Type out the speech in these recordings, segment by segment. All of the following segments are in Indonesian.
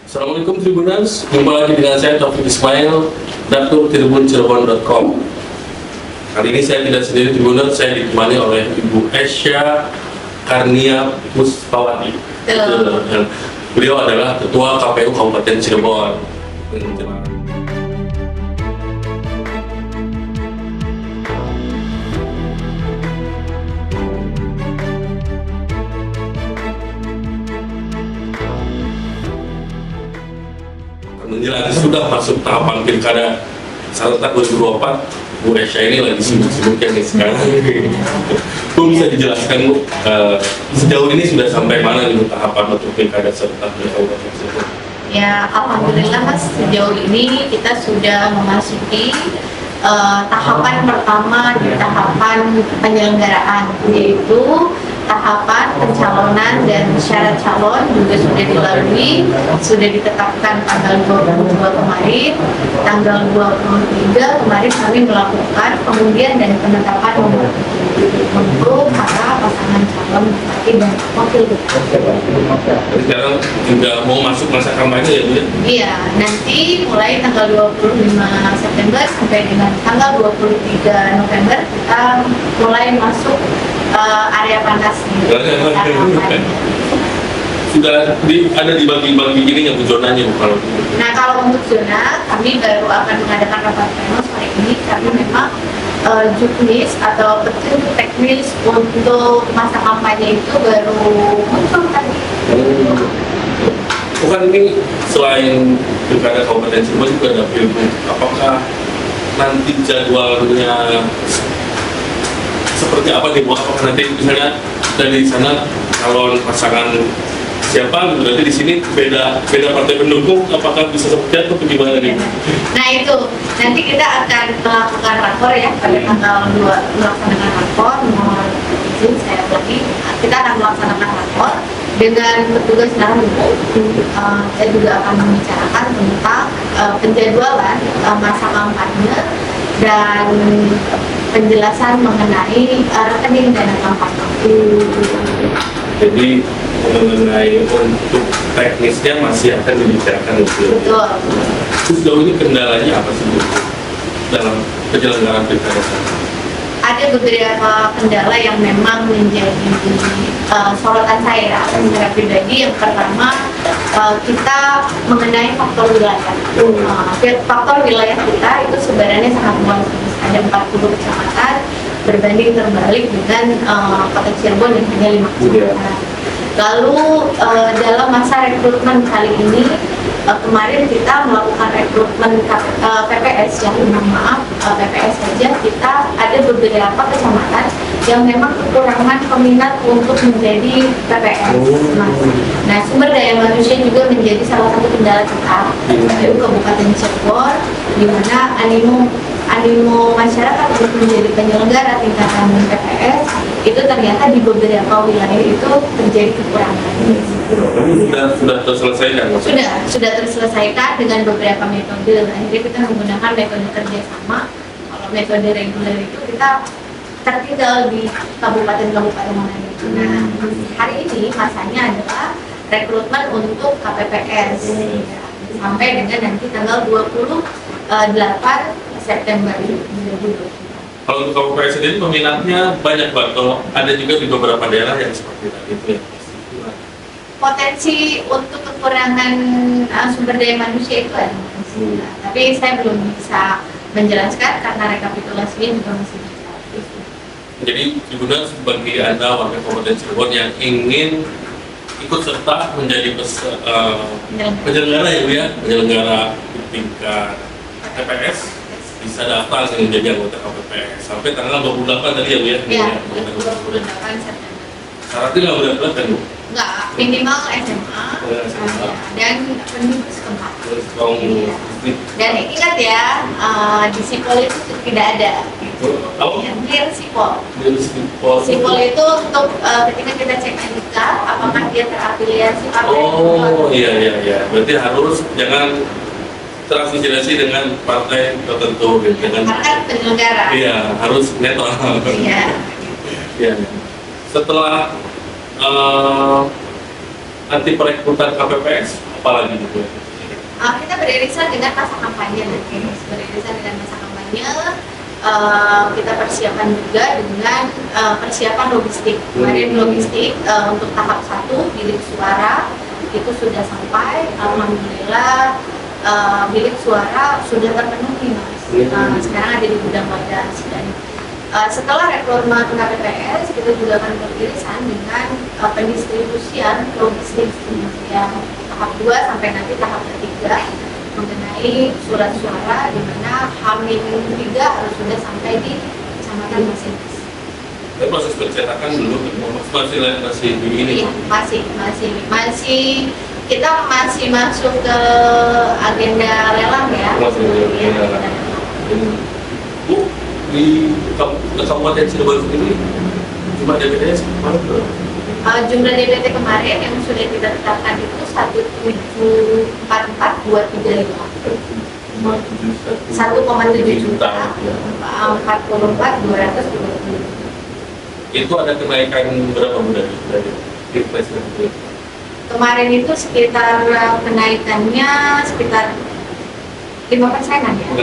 Assalamualaikum Tribuners, jumpa lagi dengan saya Taufik Ismail, Dapur Tribun.Cirebon.com. Kali ini saya tidak sendiri Tribuners, saya ditemani oleh Ibu Esya Karnia Puspawati. Beliau adalah Ketua KPU Kabupaten Cirebon. Menjelang sudah masuk tahapan pilkada serentak 2024, Bu Esya ini lagi sibuk-sibuknya nih sekarang. Bu bisa dijelaskan Bu, sejauh ini sudah sampai mana nih tahapan untuk pilkada serentak di Kabupaten Cirebon? Ya, alhamdulillah Mas, sejauh ini kita sudah memasuki tahapan pertama di tahapan penyelenggaraan, yaitu tahapan pencalonan dan syarat calon juga sudah dilalui, sudah ditetapkan tanggal 22 kemarin, tanggal 23 kemarin kami melakukan pengundian dan penetapan nomor untuk para pasangan calon bupati dan wakil bupati. Sekarang juga mau masuk masa kampanye ya Bu ya? Iya, nanti mulai tanggal 25 September sampai dengan tanggal 23 November kita mulai masuk area panas. Sudah ada dibagi-bagi ini yang zonanya Bu kalau? Nah, kalau untuk zona kami baru akan mengadakan rapat pleno sore ini karena memang juknis atau petunjuk teknis untuk masa kampanye itu baru muncul tadi. Bukan ini selain pilkada Kabupaten Cirebon juga ada pilgub. Apakah nanti jadwalnya seperti apa nih Bu? Apakah nanti misalnya dari sana calon pasangan siapa, berarti di sini beda partai pendukung, apakah bisa seperti itu atau gimana nih? Nah itu nanti kita akan melakukan rakor ya pada tanggal 2 melaksanakan rakor. Mohon izin saya lagi, kita akan melaksanakan rakor dengan petugas dalam hukum. Saya juga akan membicarakan tentang penjadwalan masa kampanye dan penjelasan mengenai rekening dana kampanye. Jadi mengenai untuk teknisnya masih akan dibicarakan gitu. Betul. Sejauh ini kendalanya apa sih Bu dalam penyelenggaraan pilkada sana? Ada beberapa kendala yang memang menjadi sorotan saya secara pribadi. Yang pertama, kita mengenai faktor wilayah. Faktor wilayah kita itu sebenarnya sangat luas. Ada 40 kecamatan berbanding terbalik dengan Kota Cirebon yang hanya 5 kecamatan. Lalu dalam masa rekrutmen kali ini, kemarin kita melakukan rekrutmen PPS, yang maaf PPS saja kita ada beberapa kecamatan yang memang kekurangan peminat untuk menjadi PPS. Nah, sumber daya manusia juga menjadi salah satu kendala kita di Kabupaten Cirebon, di mana animo masyarakat untuk menjadi penyelenggara tingkatan PPS itu ternyata di beberapa wilayah itu terjadi kekurangan. Sudah terselesaikan? Sudah terselesaikan dengan beberapa metode. Akhirnya kita menggunakan metode kerjasama. Kalau metode reguler itu kita tertinggal di kabupaten-kabupaten mana itu. Nah, hari ini masanya adalah rekrutmen untuk KPPS sampai dengan nanti tanggal 28 September 2020. Kalau untuk KPPS sendiri peminatnya banyak Pak, kalau ada juga di beberapa daerah yang seperti tadi itu ya. Potensi untuk kekurangan sumber daya manusia itu ada. Tapi saya belum bisa menjelaskan karena rekapitulasinya juga masih berjalan. Jadi Tribun bagi Anda warga Kabupaten Cirebon yang ingin ikut serta menjadi penyelenggara ya Bu ya, penyelenggara di tingkat TPS, bisa daftar menjadi anggota KPPS sampai tanggal 28 tadi ya Bu ya? Ya, 28 September. Syaratnya nggak berat-berat kan Bu? Enggak, minimal SMA dan pendidik setempat. Iya. Dan ingat ya, di Sipol itu tidak ada. Clear Sipol. Sipol itu untuk ketika kita cek NIK, apakah dia terafiliasi partai? Oh iya. Berarti harus jangan terafiliasi dengan partai tertentu gitu. Karena kan penyelenggara. Iya, harus netral. Iya. Setelah nanti perekrutan KPPS, apalagi gitu? Kita beririsan dengan masa kampanye nanti, beririsan dengan masa kampanye. Kita persiapan juga dengan persiapan logistik. Kemarin logistik untuk tahap 1 bilik suara itu sudah sampai. Alhamdulillah bilik suara sudah terpenuhi, Mas. Sekarang ada di gudang Wadas, dan setelah reforma KPPS kita juga akan beririsan dengan pendistribusian logistik yang tahap 2 sampai nanti tahap 3 mengenai surat suara, di mana H-3 harus sudah sampai di kecamatan masing-masing. Tapi proses pencetakan belum, masih di ini? Iya, masih kita masih masuk ke agenda lelang ya. Bu, di Kabupaten Cirebon ini jumlah DPT berapa? Jumlah DPT kemarin yang sudah kita tetapkan itu 1.744.235. 1,7 juta 44.220. Itu ada kenaikan berapa dari Pilpres itu? Kemarin itu sekitar kenaikannya sekitar 5%-an ya.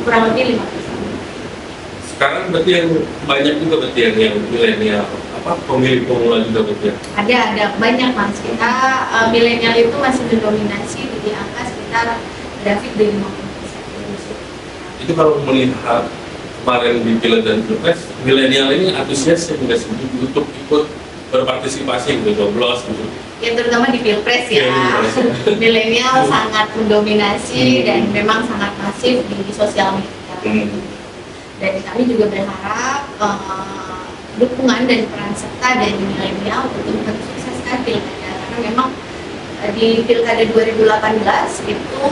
Kurang lebih 5%. Sekarang berarti yang banyak juga berarti yang milenial, pemilih pemula juga berarti. Ada banyak, Mas. Kita milenial itu masih mendominasi di angka sekitar grafik di 50%. Itu kalau melihat kemarin di Pileg dan Pilpres, milenial ini antusias yang nggak setuju untuk ikut berpartisipasi gitu, coblos gitu. Ya terutama di Pilpres ya, milenial sangat mendominasi dan memang sangat masif di sosial media. Dan kami juga berharap dukungan dan peran serta dari milenial untuk mensukseskan pilkada, karena memang di pilkada 2018 itu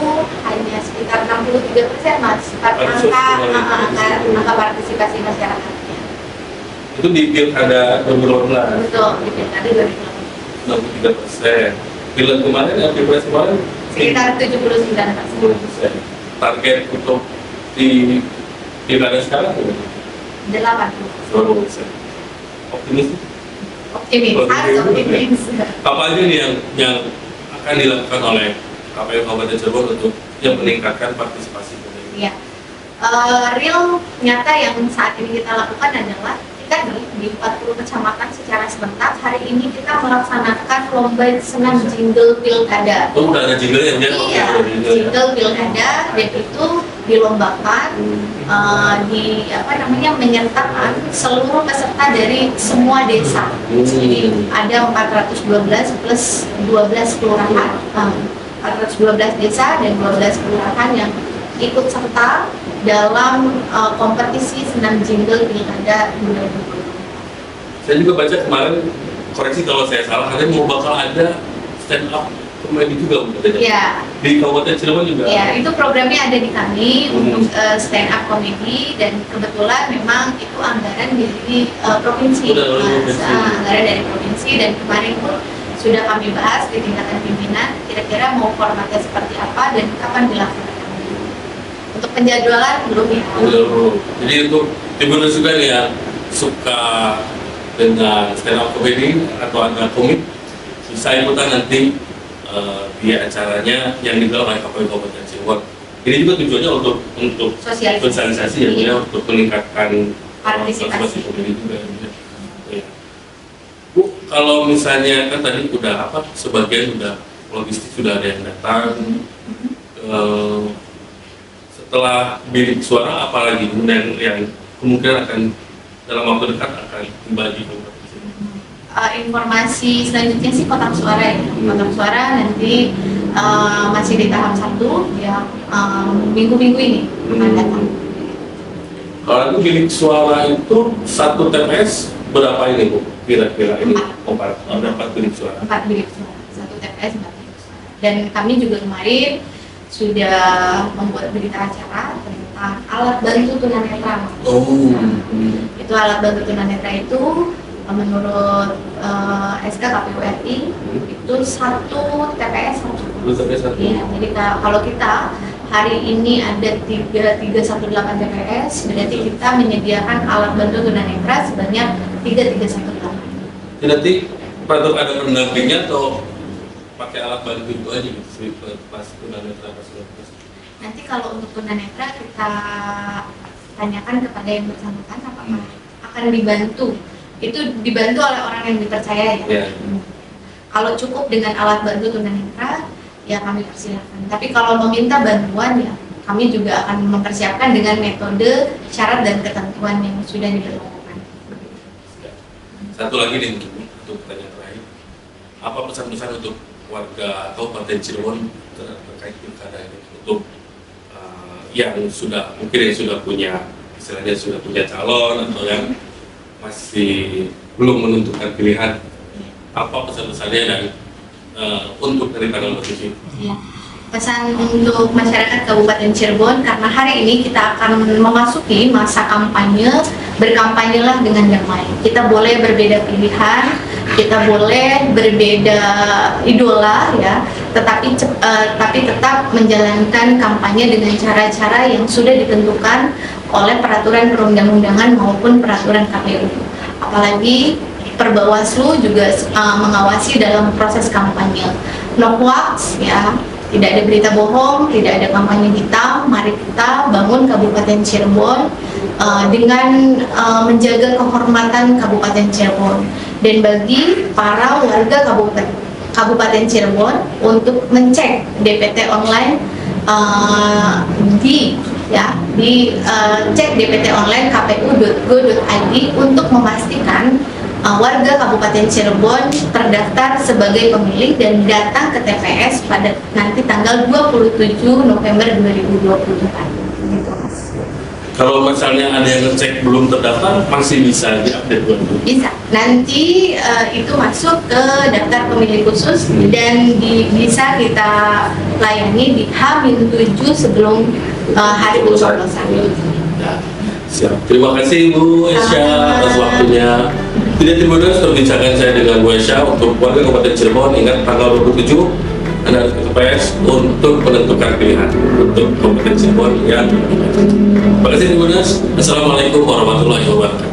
hanya sekitar 63%, Mas, angka partisipasi masyarakatnya. Itu di pilkada 2018? Betul, di pilkada 2018. 63%. Pilek kemarin, Pilpres kemarin? Sekitar 79%. Target untuk di pilkada sekarang? 80%. Optimis? Harus optimis. Apa aja nih yang akan dilakukan oleh KPU Kabupaten Cirebon untuk yang meningkatkan partisipasi pemilih? Iya. Real nyata yang saat ini kita lakukan adalah kita di 40 kecamatan secara serentak hari ini kita melaksanakan lomba senam jingle pilkada. Oh, udah ada jingle yang Iya, jingle pilkada, dan itu dilombakan menyertakan seluruh peserta dari semua desa. Jadi ada 412 plus 12 kelurahan, 412 desa dan 12 kelurahan yang ikut serta dalam kompetisi senam jingle pilkada 2020. Saya juga baca kemarin, koreksi kalau saya salah, katanya mau bakal ada stand up komedi juga, ya. Di Kabupaten Cirebon juga. Ya, itu programnya ada di kami untuk stand up komedi, dan kebetulan memang itu anggaran dari provinsi, anggaran dari provinsi, dan kemarin pun sudah kami bahas di tingkatan pimpinan kira-kira mau formatnya seperti apa dan kapan dilaksanakan. Untuk penjadwalan belum ya. Jadi untuk Tribuners juga nih yang suka dengan stand up comedy atau ada komik, bisa ikutan nanti di acaranya yang digelar oleh KPU Kabupaten Cirebon. Ini juga tujuannya untuk sosialisasi ya, untuk meningkatkan partisipasi komedi juga. Ya. Bu, kalau misalnya kan tadi udah sebagian udah logistik sudah ada yang datang. Setelah bilik suara apalagi yang kemungkinan akan dalam waktu dekat akan kembali ke informasi selanjutnya sih kotak suara ya. Kotak suara nanti masih di tahap 1 ya, minggu-minggu ini akan datang. Kalau itu bilik suara itu satu TPS berapa ini Bu? Kira-kira ini 4 bilik suara. 4 bilik suara, satu TPS 4 bilik suara. Dan kami juga kemarin sudah membuat berita acara tentang alat bantu tunanetra. Itu alat bantu tunanetra itu menurut SK KPU RI itu satu TPS satu. Ya, jadi kalau kita hari ini ada 318 TPS, berarti kita menyediakan alat bantu tunanetra sebanyak 3318. Nanti patut ada pendampingnya atau pakai pakai alat bantu itu aja gitu pas tunanetra pas. Nanti kalau untuk tunanetra kita tanyakan kepada yang bersangkutan apakah akan dibantu. Itu dibantu oleh orang yang dipercaya ya. Yeah. Kalau cukup dengan alat bantu tunanetra, ya kami persilahkan. Tapi kalau meminta bantuan ya kami juga akan mempersiapkan dengan metode, syarat dan ketentuan yang sudah diberlakukan. Satu lagi nih untuk pertanyaan terakhir, apa pesan-pesan untuk warga Kabupaten Cirebon terkait pilkada ini untuk yang sudah punya istilahnya sudah punya calon atau yang masih belum menentukan pilihan, apa pesan-pesannya dan untuk dari tanggal 27? Ya. Pesan untuk masyarakat Kabupaten Cirebon, karena hari ini kita akan memasuki masa kampanye, berkampanyelah dengan damai. Kita boleh berbeda pilihan, kita boleh berbeda idola ya, tapi tetap menjalankan kampanye dengan cara-cara yang sudah ditentukan oleh peraturan perundang-undangan maupun peraturan KPU. Apalagi Perbawaslu juga mengawasi dalam proses kampanye. No hoax ya. Tidak ada berita bohong, tidak ada kampanye hitam. Mari kita bangun Kabupaten Cirebon dengan menjaga kehormatan Kabupaten Cirebon. Dan bagi para warga Kabupaten Cirebon untuk mengecek DPT online cek DPT online kpu.go.id untuk memastikan warga Kabupaten Cirebon terdaftar sebagai pemilih dan datang ke TPS pada nanti tanggal 27 November 2024. Gitu, Mas. Kalau misalnya ada yang ngecek belum terdaftar, masih bisa diupdate? Bisa. Nanti itu masuk ke daftar pemilih khusus dan bisa kita layani di H-7 sebelum hari pencoblosan. Ya, siap. Terima kasih Bu Esya atas waktunya. Tidak Tribuners, perbincangan saya dengan Bu Esya untuk warga Kabupaten Cirebon. Ingat tanggal 27 Anda harus ke TPS untuk menentukan pilihan untuk Kabupaten Cirebon yang. Terima kasih Tribuners. Assalamualaikum warahmatullahi wabarakatuh.